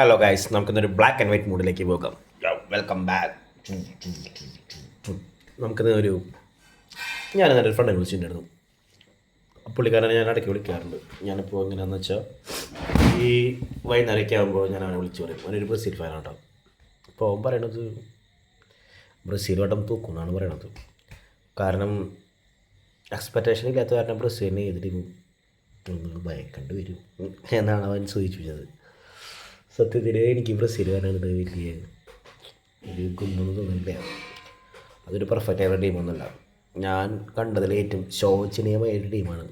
Hello guys, നമുക്കിന്നൊരു black and white മൂഡിലേക്ക് പോകാം. Welcome back. നമുക്കിന്ന് ഞാനെന്നൊരു ഫ്രണ്ടിനെ വിളിച്ചിട്ടുണ്ടായിരുന്നു. പുള്ളിക്കാരനെ ഞാൻ ഇടയ്ക്ക് വിളിക്കാറുണ്ട്. ഞാനിപ്പോൾ എങ്ങനെയാണെന്ന് വെച്ചാൽ ഈ വൈകുന്നേരമൊക്കെ ആകുമ്പോൾ ഞാൻ അവനെ വിളിച്ച് പറയും. അവനൊരു ബ്രസീൽ ഫാനാട്ടോ. അപ്പോൾ അവൻ പറയണത് ബ്രസീൽ വട്ടം തൂക്കും എന്നാണ് പറയണത്. കാരണം എക്സ്പെക്റ്റേഷൻ ഇല്ലാത്ത കാരണം ബ്രസീലിനെ ഏത് ടീമും ഒന്ന് ഭയക്കേണ്ടി വരും എന്നാണ് അവൻ സൂചിപ്പിച്ചത്. സത്യത്തിൽ എനിക്ക് ബ്രസീൽ വരാനായിട്ട് വലിയ ഒരു ഗുണമെന്ന് തോന്നുന്നില്ല. അതൊരു പെർഫെക്റ്റ് ആയ ടീമൊന്നുമല്ല. ഞാൻ കണ്ടതിൽ ഏറ്റവും ശോചനീയമായ ഒരു ടീമാണ്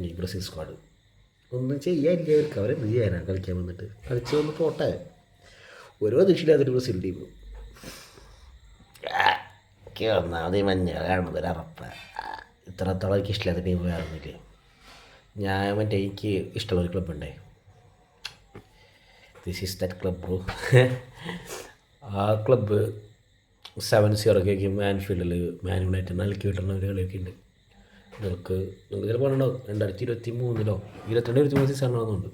ഈ ബ്രസീൽ സ്ക്വാഡ്. ഒന്നും ചെയ്യാനില്ല അവർക്ക്. അവരെന്ത് ചെയ്യാനാണ് കളിക്കാൻ വന്നിട്ട്? കളിച്ച് വന്ന് പോട്ടെ. ഓരോ ദക്ഷിണാതൊരു ബ്രസീൽ ടീം ഒന്നാമത് ഈ മഞ്ഞ കാണുന്നത് ഒരു അറപ്പ. ഇത്രത്തോളം എനിക്ക് ഇഷ്ടമില്ലാത്ത ടീം വേറൊന്നുമില്ല. ഞാൻ എനിക്ക് ഇഷ്ടമുള്ളൊരു ക്ലബ്ബുണ്ടേ, this is that club bro. ആ ക്ലബ്ബ് 7-0 മാൻഫീൽഡിൽ മാൻ യുണൈറ്റഡ് നൽകി കിട്ടുന്ന ഒരു കളിയൊക്കെ ഉണ്ട്. നിങ്ങൾക്ക് ചിലപ്പോൾ പറഞ്ഞിട്ടുണ്ടാവും 2023 22-23 സീസണാണെന്നുണ്ട്.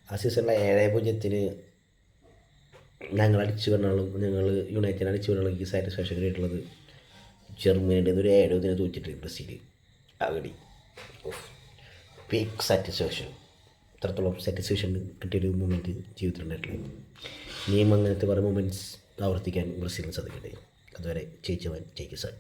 ആ സീസണിലെ 7-0 ഞങ്ങൾ യുണൈറ്റഡ് അടിച്ചു വരണ എനിക്ക് സാറ്റിസ്ഫാക്ഷൻ കിട്ടിയിട്ടുള്ളത് ജർമ്മനിയുടെ ഒരു 7-0 തോറ്റിട്ട് ബ്രസീൽ. ആ കളി ബിഗ് സാറ്റിസ്ഫാക്ഷൻ. ഇത്രത്തോളം സാറ്റിസ്ഫാക്ഷൻ കിട്ടിയൊരു മൊമെൻറ്റ് ജീവിതത്തിലുണ്ടായിട്ടില്ല. ഇനിയും അങ്ങനത്തെ കുറേ മൊമെൻറ്റ്സ് ആവർത്തിക്കാൻ ബ്രസീലിന് സാധിക്കട്ടെ. അതുവരെ ജയിച്ചവൻ ജയിക്കുക സാർ.